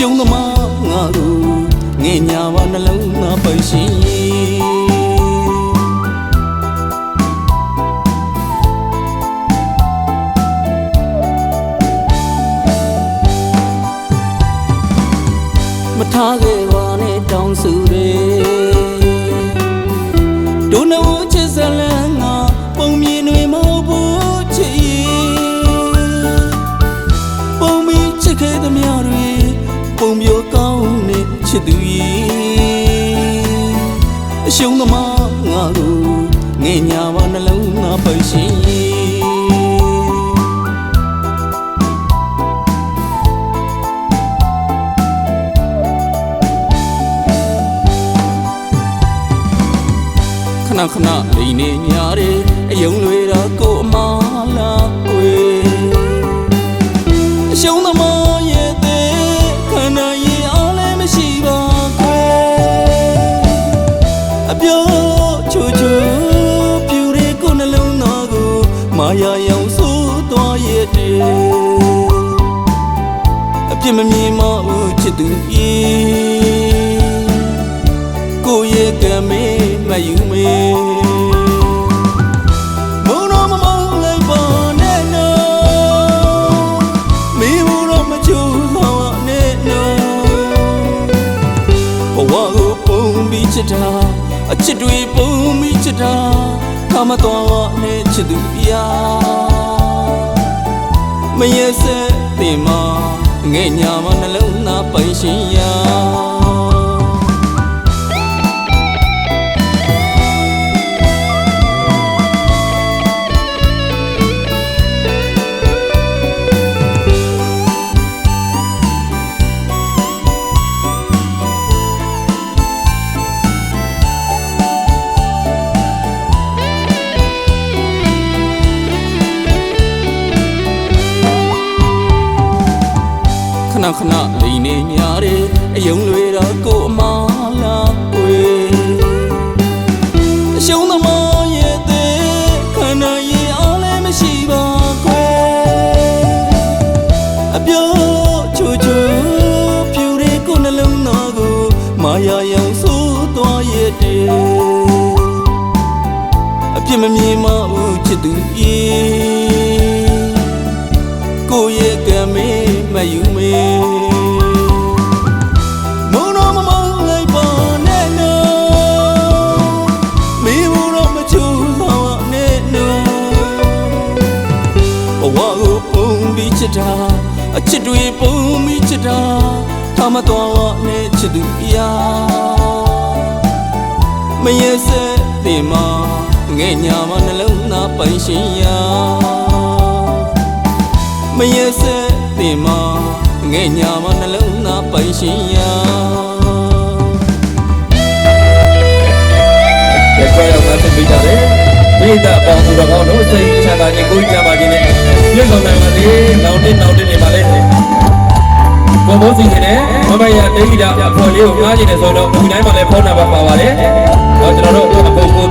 ရှုံးသမားငါတို့ငဲ့ညာပါနှလုံးသားပိုင်ရှင်မထားခဲ့ပါနဲ့တောင်းဆိုတယ်ဒုနဝချစ်စလန်းငါပုံမြင်တွေမဟုတ်ဘူးချစ်ပုံမီချစ်ခဲ့သမျှတွေပုံပြောကောင်းနဲ့ချစ်သူရဲ့အရှုံးသမားငါတို့ငဲ့ညာပါနှလုံးသားပိုင်ရှင်ခဏခဏလိန်နေညာတယ်အယုံလွေတော့ကိုအမားလားဝေအရှုံးသမားရဲ့တဲ့ခန္ဓာရင်အားလည်းမရှိပါခွဲအပြောချိုချိုပြူရဲကိုနှလုံးသားကိုမာယာရောင်ဆိုးသွားရဲ့တဲ့အပြစ်မမြင်မဘူးချစ်သူကိုရဲ့ကံမေးမယူမေမုံတော့မမုံလိုက်ပါနဲ့နော်မိဘူးတော့မချူဆောင်နဲ့နော်ဘဝကိုပုံပြီးချစ်တာအချစ်တွေပုံပြီးချစ်တာခမတော်နဲ့ချစ်သူပြမရဲ့စဲတင်မငဲ့ညာမနှလုံးသားပိုင်ရှင်ရာခဏခဏလိန်နေညာတယ်အယုံလွေတော့ကိုအမားလားဝေအရှုံးသမားရဲ့တဲ့ခန္ဓာရင်အားလည်းမရှိပါခွဲအပြောချိုချိုပြူရဲကိုနှလုံးသားကိုမာယာရောင်ဆိုးသွားရဲ့တဲ့အပြစ်မမြင်မဘူးချစ်သူကိုရဲ့ကံမေးမယူမေမုံတော့မမုံလိုက်ပါနဲ့နော်မိဘူးတော့မချူဆောင်နဲ့နော်ဘဝကိုပုံပြီးချစ်တာအချစ်တွေပုံပြီးချစ်တာထမတော်နဲ့ချစ်သူပြမရဲ့စဲတင်မငဲ့ညာမနှလုံးသားပိုင်ရှင်ရာမရဲ့စဲတင်မငဲ့ညာမနှလုံးသားပိုင်ရှင်ရာရက်ွက်ရောက်မှသိပေးကြတယ်မိသားပေါင်းသူတော်ကောင်းတို့စိတ်ချမ်းသာခြင်းကိုယ်ကြပါခြင်းနဲ့ပြည့်စုံနိုင်ပါစေနောက်တစ်နေပါလေကိုမိုးစီနေတဲ့မမရတေးဂီတာအဖော်လေးကိုငားခြင်းနဲ့ဆိုတော့ဒီတိုင်းမှာလည်းဖုန်းနံပါတ်ပါပါတယ်တော့ကျွန်တော်တို့အပုပ်ကို